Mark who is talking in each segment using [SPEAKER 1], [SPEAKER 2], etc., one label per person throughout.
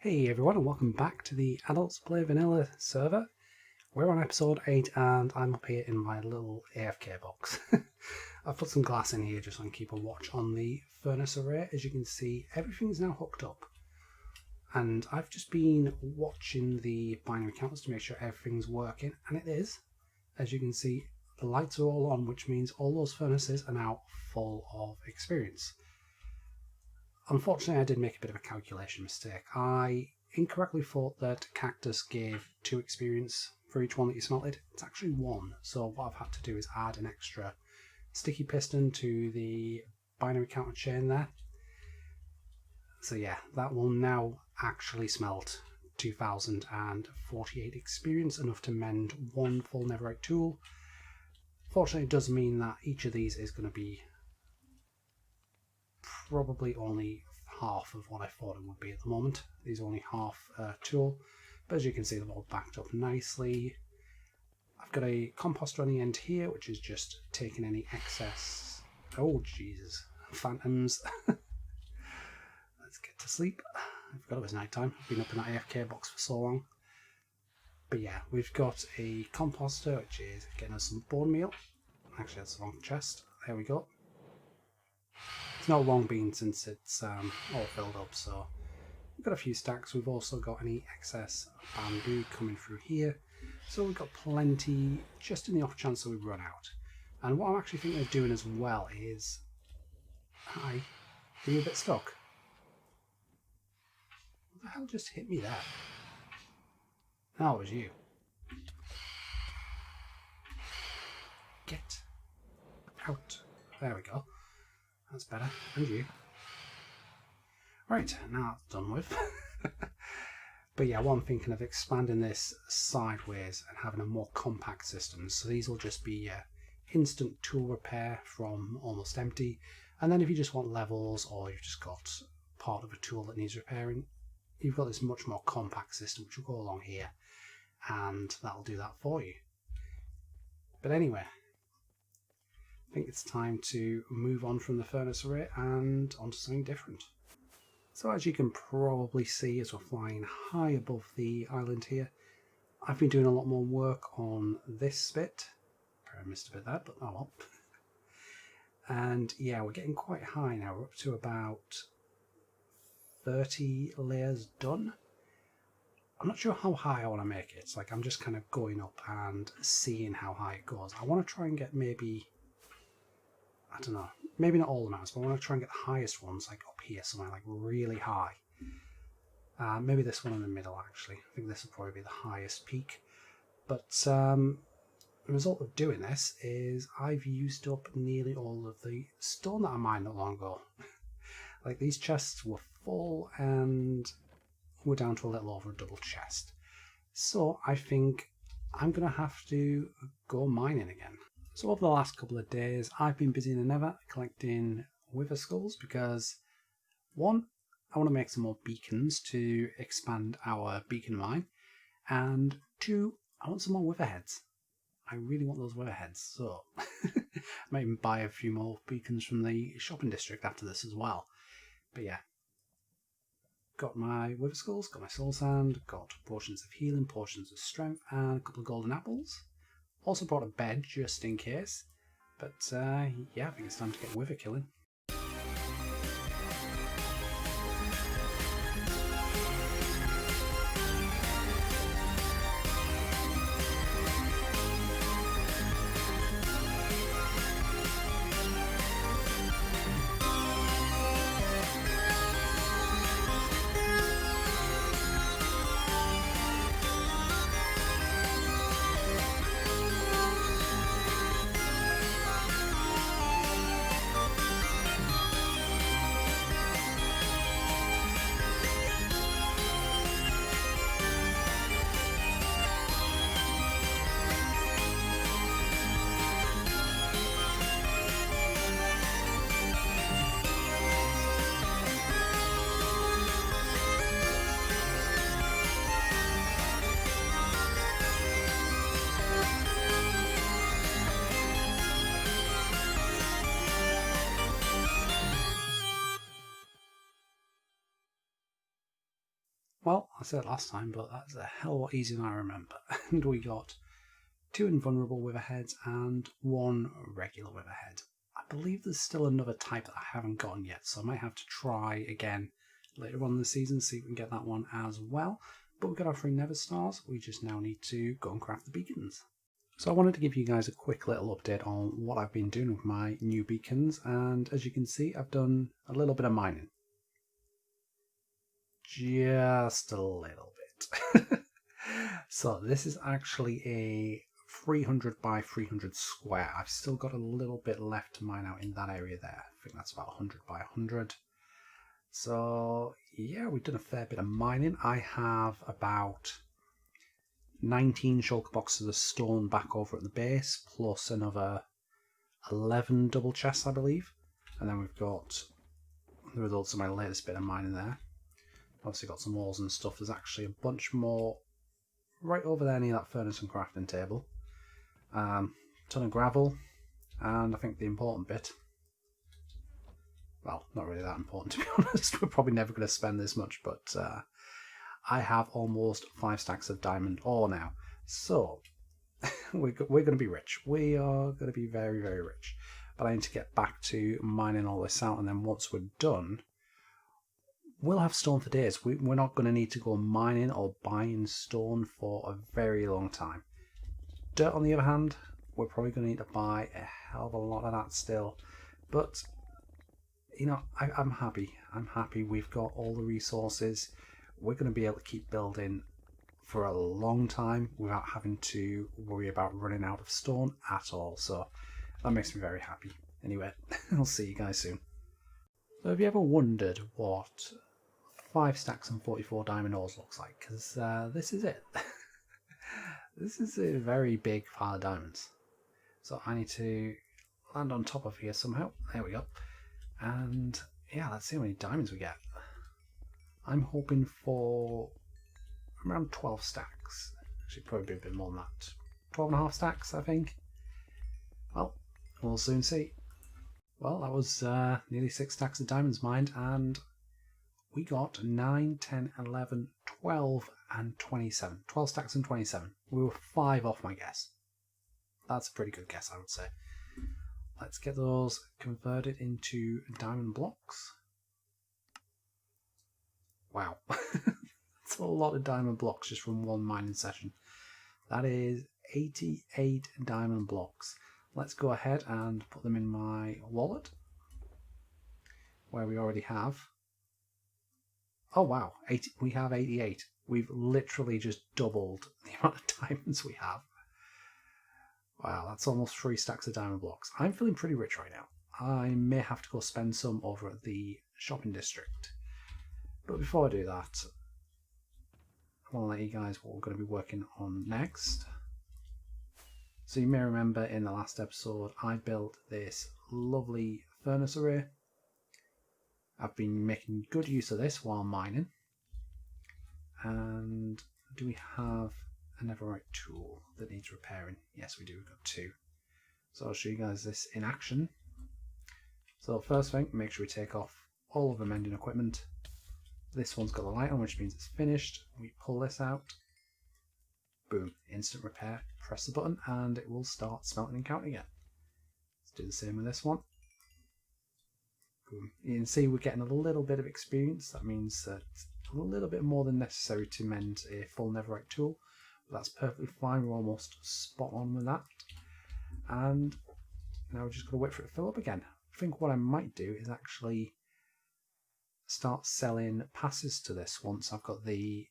[SPEAKER 1] Hey everyone, and welcome back to the Adults Play Vanilla server. We're on episode 8 and I'm up here in my little AFK box. I've put some glass in here just so I can keep a watch on the furnace array. As you can see, everything's now hooked up. And I've just been watching the binary counters to make sure everything's working, and it is. As you can see, the lights are all on, which means all those furnaces are now full of experience. Unfortunately, I did make a bit of a calculation mistake. I incorrectly thought that Cactus gave 2 experience for each one that you smelted. It's actually 1. So what I've had to do is add an extra sticky piston to the binary counter chain there. So yeah, that will now actually smelt 2048 experience, enough to mend 1 full netherite tool. Fortunately, it does mean that each of these is going to be probably only half of what I thought it would be at the moment. These are only half tool, but as you can see, they're all backed up nicely. I've got a composter on the end here, which is just taking any excess. Oh Jesus, phantoms. Let's get to sleep. I forgot it was night time. I've been up in that AFK box for so long. But yeah, we've got a composter, which is getting us some bone meal. Actually, that's the wrong chest. There we go. It's not long been since it's all filled up, so we've got a few stacks. We've also got any excess bamboo coming through here, so we've got plenty just in the off chance that we run out. And what I'm actually thinking of doing as well is, hi, are you a bit stuck? What the hell just hit me there? No, it was you. Get out. There we go. That's better. And you. Right, now that's done with. But yeah, what I'm thinking of expanding this sideways and having a more compact system. So these will just be instant tool repair from almost empty. And then if you just want levels, or you've just got part of a tool that needs repairing, you've got this much more compact system which will go along here. And that'll do that for you. But anyway, I think it's time to move on from the furnace array and onto something different. So as you can probably see, as we're flying high above the island here, I've been doing a lot more work on this bit. I missed a bit there, but oh well. And yeah, we're getting quite high now. We're up to about 30 layers done. I'm not sure how high I want to make it. It's like I'm just kind of going up and seeing how high it goes. I want to try and get maybe, I don't know, maybe not all the mountains, but I want to try and get the highest ones, like up here, somewhere like really high. Maybe this one in the middle, actually. I think this will probably be the highest peak. But the result of doing this is I've used up nearly all of the stone that I mined not long ago. Like, these chests were full and we're down to a little over a double chest. So I think I'm going to have to go mining again. So over the last couple of days, I've been busy in the nether collecting wither skulls because, 1, I want to make some more beacons to expand our beacon mine, and 2, I want some more wither heads. I really want those wither heads, so I might even buy a few more beacons from the shopping district after this as well. But yeah, got my wither skulls, got my soul sand, got potions of healing, potions of strength, and a couple of golden apples. Also brought a bed just in case, but yeah, I think it's time to get wither killing. well, I said it last time, but that's a hell of a lot easier than I remember. And we got 2 invulnerable witherheads and 1 regular witherhead. I believe there's still another type that I haven't gotten yet, so I might have to try again later on in the season, see if we can get that one as well. But we've got our 3 nether stars, we just now need to go and craft the beacons. So I wanted to give you guys a quick little update on what I've been doing with my new beacons, and as you can see, I've done a little bit of mining. Just a little bit. So this is actually a 300 by 300 square. I've still got a little bit left to mine out in that area there. I think that's about 100 by 100. So yeah, we've done a fair bit of mining. I have about 19 shulker boxes of stone back over at the base, plus another 11 double chests, I believe. And then we've got the results of my latest bit of mining there. Obviously got some walls and stuff. There's actually a bunch more right over there near that furnace and crafting table. Ton of gravel, and I think the important bit, well, not really that important to be honest, we're probably never going to spend this much, but I have almost 5 stacks of diamond ore now, so we're going to be rich. We are going to be very, very rich, but I need to get back to mining all this out, and then once we're done, we'll have stone for days. We're not going to need to go mining or buying stone for a very long time. Dirt, on the other hand, we're probably going to need to buy a hell of a lot of that still. But, you know, I'm happy. I'm happy we've got all the resources. We're going to be able to keep building for a long time without having to worry about running out of stone at all. So that makes me very happy. Anyway, I'll see you guys soon. So have you ever wondered what 5 stacks and 44 diamond ores looks like? Because this is it. This is a very big pile of diamonds. So I need to land on top of here somehow. There we go. And yeah, let's see how many diamonds we get. I'm hoping for around 12 stacks. Actually, probably a bit more than that. 12.5 stacks, I think. Well, we'll soon see. Well, that was nearly 6 stacks of diamonds mined, and we got 9, 10, 11, 12 and 27. 12 stacks and 27. We were 5 off my guess. That's a pretty good guess, I would say. Let's get those converted into diamond blocks. Wow. That's a lot of diamond blocks just from one mining session. That is 88 diamond blocks. Let's go ahead and put them in my wallet, where we already have, oh wow, we have 88. We've literally just doubled the amount of diamonds we have. Wow, that's almost 3 stacks of diamond blocks. I'm feeling pretty rich right now. I may have to go spend some over at the shopping district. But before I do that, I want to let you guys what we're going to be working on next. So you may remember in the last episode, I built this lovely furnace array. I've been making good use of this while mining. And do we have a netherite tool that needs repairing? Yes, we do. We've got 2. So I'll show you guys this in action. So first thing, make sure we take off all of the mending equipment. This one's got the light on, which means it's finished. We pull this out. Boom, instant repair. Press the button and it will start smelting and counting again. Let's do the same with this one. Boom. You can see we're getting a little bit of experience. That means that a little bit more than necessary to mend a full netherite tool. But that's perfectly fine. We're almost spot on with that. And now we're just going to wait for it to fill up again. I think what I might do is actually start selling passes to this once I've got the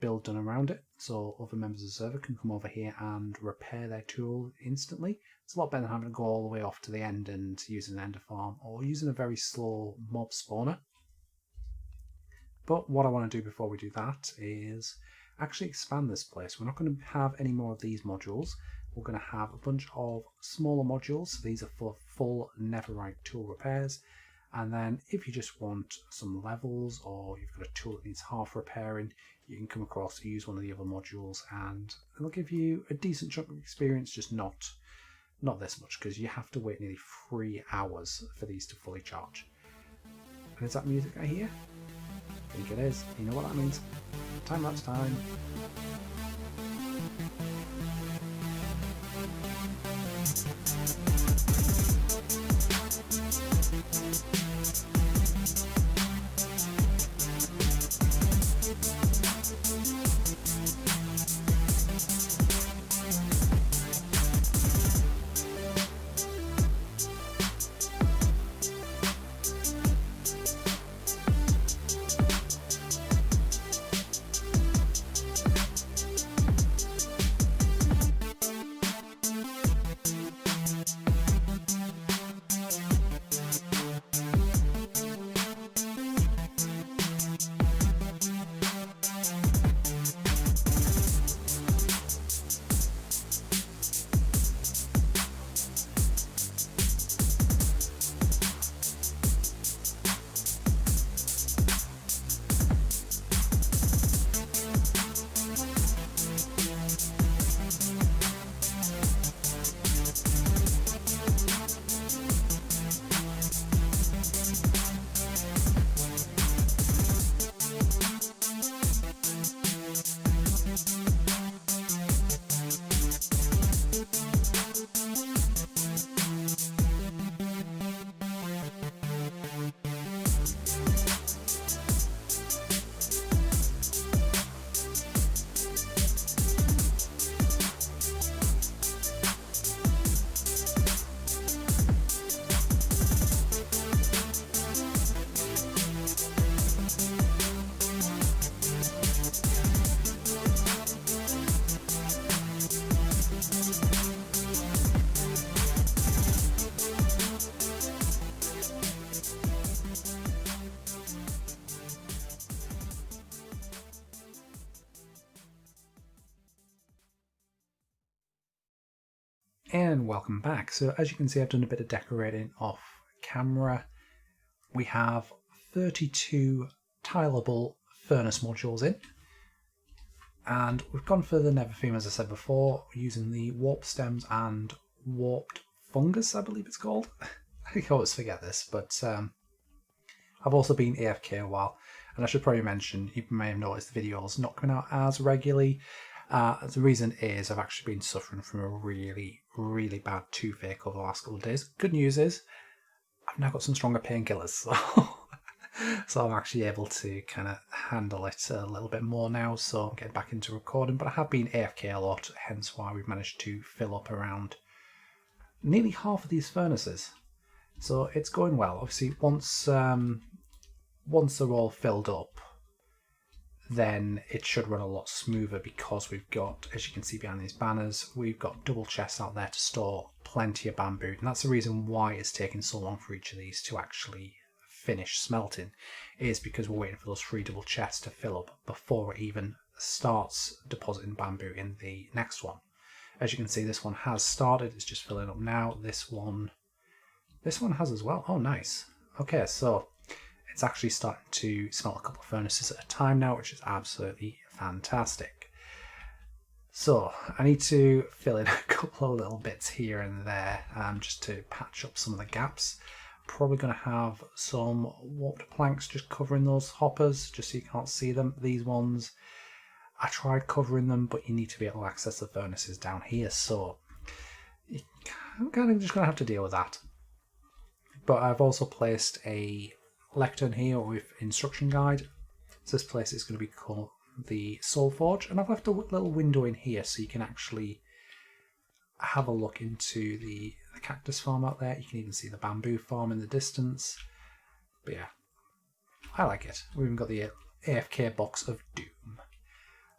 [SPEAKER 1] build done around it, so other members of the server can come over here and repair their tool instantly. It's a lot better than having to go all the way off to the end and using an ender farm or using a very slow mob spawner. But what I want to do before we do that is actually expand this place. We're not going to have any more of these modules. We're going to have a bunch of smaller modules. So these are for full netherite tool repairs. And then if you just want some levels, or you've got a tool that needs half repairing, you can come across and use one of the other modules, and it'll give you a decent chunk of experience, just not this much, because you have to wait nearly 3 hours for these to fully charge. And is that music I hear? think it is. You know what that means? Time lapse time. And welcome back. So as you can see, I've done a bit of decorating off camera. We have 32 tileable furnace modules in, and we've gone for the never theme, as I said before, using the warp stems and warped fungus, I believe it's called. I always forget this, but I've also been AFK a while, and I should probably mention, you may have noticed the videos not coming out as regularly. The reason is I've actually been suffering from a really bad toothache over the last couple of days. Good news is I've now got some stronger painkillers, so I'm actually able to kind of handle it a little bit more now, so I'm getting back into recording. But I have been AFK a lot, hence why we've managed to fill up around nearly half of these furnaces. So it's going well. Obviously, once they're all filled up, then it should run a lot smoother, because we've got, as you can see behind these banners, we've got double chests out there to store plenty of bamboo, and that's the reason why it's taking so long for each of these to actually finish smelting, is because we're waiting for those 3 double chests to fill up before it even starts depositing bamboo in the next one. As you can see, this one has started, it's just filling up now. This one has as well. Oh, nice. Okay, so it's actually starting to smelt a couple of furnaces at a time now, which is absolutely fantastic. So I need to fill in a couple of little bits here and there, just to patch up some of the gaps. Probably going to have some warped planks just covering those hoppers, just so you can't see them. These ones, I tried covering them, but you need to be able to access the furnaces down here, so I'm kind of just going to have to deal with that. But I've also placed a lectern here with instruction guide. So this place is going to be called the Soul Forge, and I've left a little window in here so you can actually have a look into the cactus farm out there. You can even see the bamboo farm in the distance. But yeah, I like it. We've even got the AFK box of doom.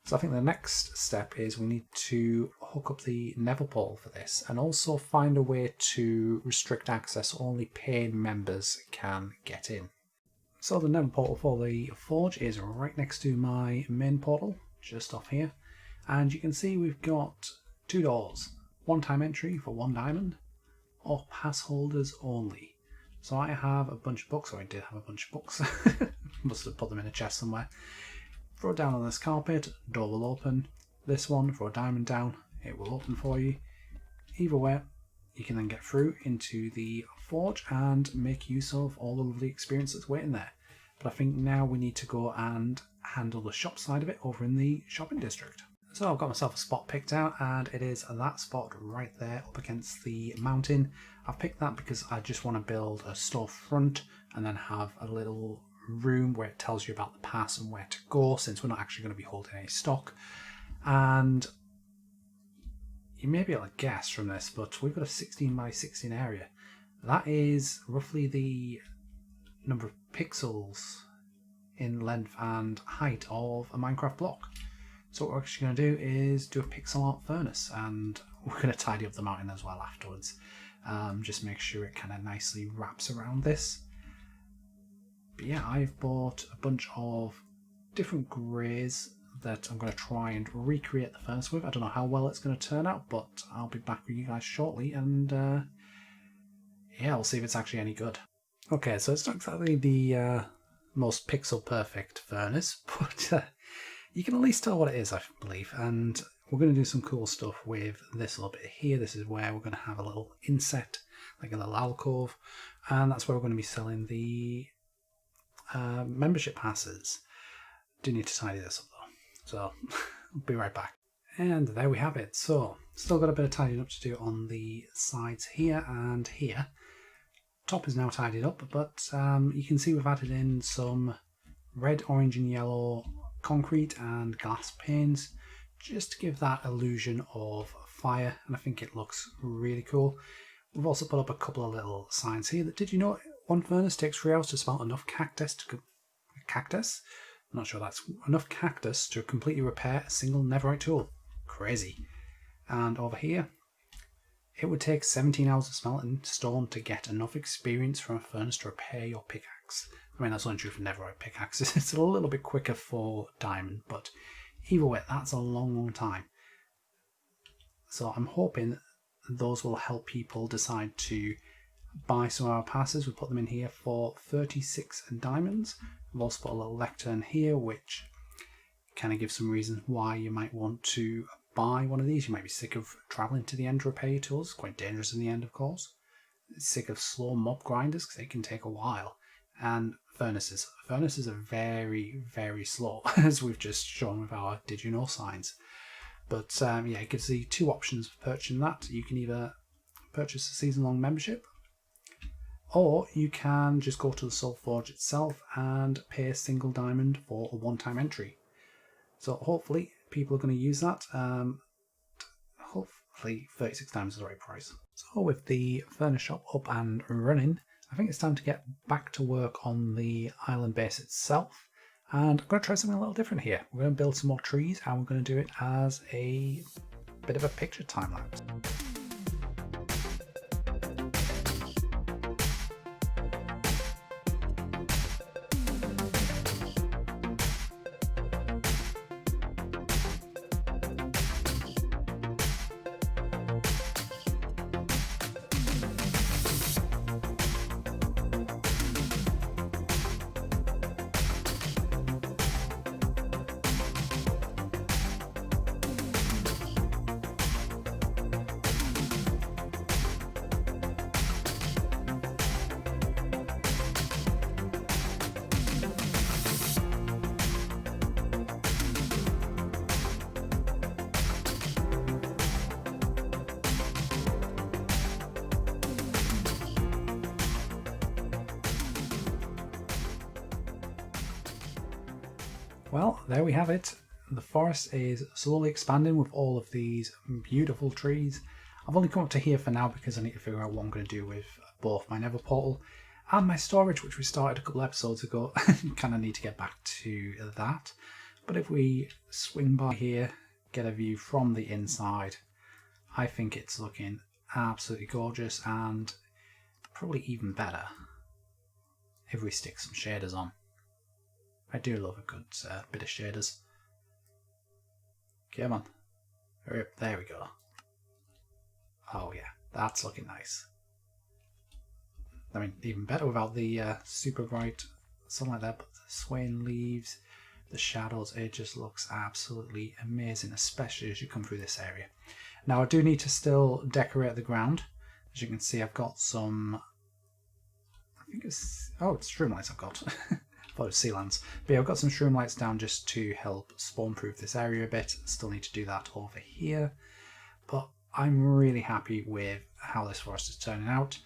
[SPEAKER 1] So I think the next step is we need to hook up the nether portal for this, and also find a way to restrict access. Only paying members can get in. So the nether portal for the forge is right next to my main portal, just off here. And you can see we've got 2 doors. 1-time entry for 1 diamond, or pass holders only. So I have a bunch of books, or I did have a bunch of books. Must have put them in a chest somewhere. Throw it down on this carpet, door will open. This one, throw a diamond down, it will open for you. Either way, you can then get through into the forge and make use of all the lovely experience that's waiting there. But I think now we need to go and handle the shop side of it over in the shopping district. So I've got myself a spot picked out, and it is that spot right there up against the mountain. I've picked that because I just want to build a storefront and then have a little room where it tells you about the pass and where to go, since we're not actually going to be holding any stock. And you may be able to guess from this, but we've got a 16 by 16 area. That is roughly the number of pixels in length and height of a Minecraft block. So what we're actually going to do is do a pixel art furnace, and we're going to tidy up the mountain as well afterwards. Just make sure it kind of nicely wraps around this. But yeah, I've bought a bunch of different greys that I'm going to try and recreate the furnace with. I don't know how well it's going to turn out, but I'll be back with you guys shortly, and yeah, we'll see if it's actually any good. Okay, so it's not exactly the most pixel perfect furnace, but you can at least tell what it is, I believe. And we're going to do some cool stuff with this little bit here. This is where we're going to have a little inset, like a little alcove, and that's where we're going to be selling the membership passes. Do need to tidy this up though, so I'll be right back. And there we have it. So still got a bit of tidying up to do on the sides here and here. Top is now tidied up, but you can see we've added in some red, orange and yellow concrete and glass panes just to give that illusion of fire, and I think it looks really cool. We've also put up a couple of little signs here that, did you know one furnace takes 3 hours to smelt enough cactus I'm not sure that's enough cactus to completely repair a single netherite tool. Crazy. And over here, it would take 17 hours of smelting stone to get enough experience from a furnace to repair your pickaxe. I mean, that's only true for netherite pickaxes. It's a little bit quicker for diamond, but either way, that's a long, long time. So I'm hoping those will help people decide to buy some of our passes. We put them in here for 36 diamonds. We've also put a little lectern here, which kind of gives some reasons why you might want to buy one of these. You might be sick of traveling to the end to repair your tools. It's quite dangerous in the end, of course. Sick of slow mob grinders because they can take a while. And furnaces. Furnaces are very, very slow, as we've just shown with our did you know signs. But yeah, it gives you 2 options for purchasing that. You can either purchase a season-long membership, or you can just go to the Soul Forge itself and pay a single diamond for a one-time entry. So hopefully people are going to use that. Hopefully 36 diamonds is the right price. So with the furnace shop up and running, I think it's time to get back to work on the island base itself. And I'm going to try something a little different here. We're going to build some more trees, and we're going to do it as a bit of a picture time lapse. Well, there we have it. The forest is slowly expanding with all of these beautiful trees. I've only come up to here for now because I need to figure out what I'm going to do with both my nether portal and my storage, which we started a couple episodes ago. Kind of need to get back to that. But if we swing by here, get a view from the inside, I think it's looking absolutely gorgeous, and probably even better if we stick some shaders on. I do love a good bit of shaders. Come on. Hurry up. There we go. Oh yeah, that's looking nice. I mean, even better without the super bright sunlight there, but the swaying leaves, the shadows, it just looks absolutely amazing, especially as you come through this area. Now I do need to still decorate the ground. As you can see, I've got some, I think it's, oh, it's string lights I've got. I thought it was sea lands. But yeah, I've got some shroom lights down just to help spawn proof this area a bit. Still need to do that over here. But I'm really happy with how this forest is turning out,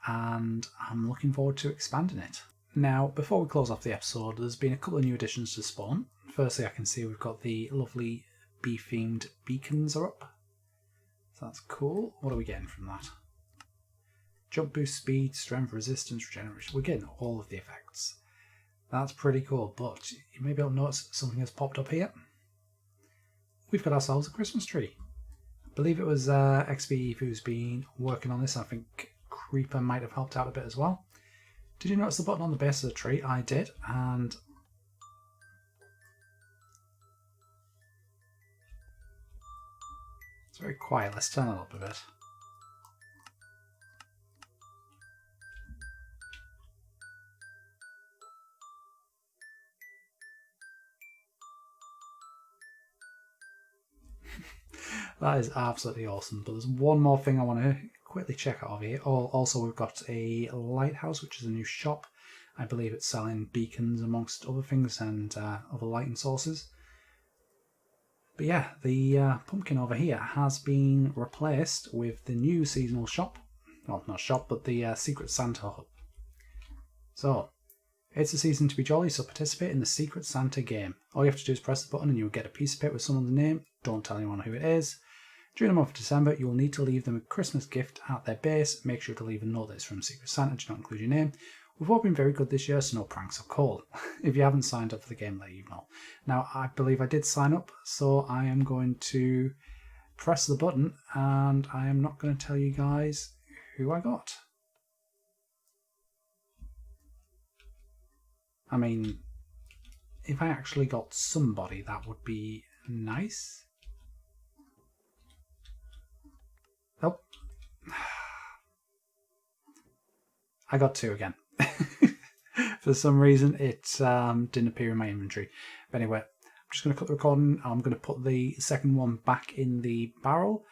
[SPEAKER 1] and I'm looking forward to expanding it. Now, before we close off the episode, there's been a couple of new additions to spawn. Firstly, I can see we've got the lovely bee-themed beacons are up. So that's cool. What are we getting from that? Jump boost, speed, strength, resistance, regeneration. We're getting all of the effects. That's pretty cool, but you may be able to notice something has popped up here. We've got ourselves a Christmas tree. I believe it was XP who's been working on this. I think Creeper might have helped out a bit as well. Did you notice the button on the base of the tree? I did, and it's very quiet. Let's turn it up a bit. That is absolutely awesome. But there's one more thing I want to quickly check out over here. Also, we've got a lighthouse, which is a new shop. I believe it's selling beacons amongst other things and other lighting sources. But yeah, the pumpkin over here has been replaced with the new seasonal shop. Well, not shop, but the Secret Santa hub. So, it's the season to be jolly, so participate in the Secret Santa game. All you have to do is press the button and you'll get a piece of paper with someone's name. Don't tell anyone who it is. During the month of December, you will need to leave them a Christmas gift at their base. Make sure to leave a note that it's from Secret Santa. Do not include your name. We've all been very good this year, so no pranks or call. If you haven't signed up for the game, let you know. Now, I believe I did sign up, so I am going to press the button, and I am not going to tell you guys who I got. I mean, if I actually got somebody, that would be nice. Oh, I got 2 again. For some reason, it didn't appear in my inventory. But anyway, I'm just going to cut the recording. I'm going to put the second one back in the barrel,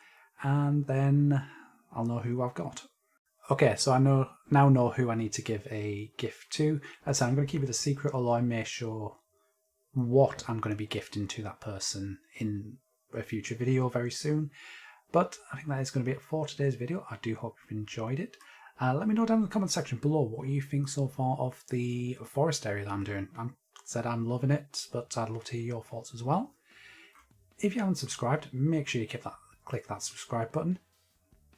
[SPEAKER 1] and then I'll know who I've got. Okay, so I now know who I need to give a gift to. As I said, I'm going to keep it a secret, although I may show what I'm going to be gifting to that person in a future video very soon. But I think that is going to be it for today's video. I do hope you've enjoyed it. Let me know down in the comment section below what you think so far of the forest area that I'm doing. I'm loving it, but I'd love to hear your thoughts as well. If you haven't subscribed, make sure you click that subscribe button.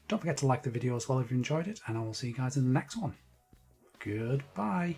[SPEAKER 1] Don't forget to like the video as well if you enjoyed it, and I will see you guys in the next one. Goodbye.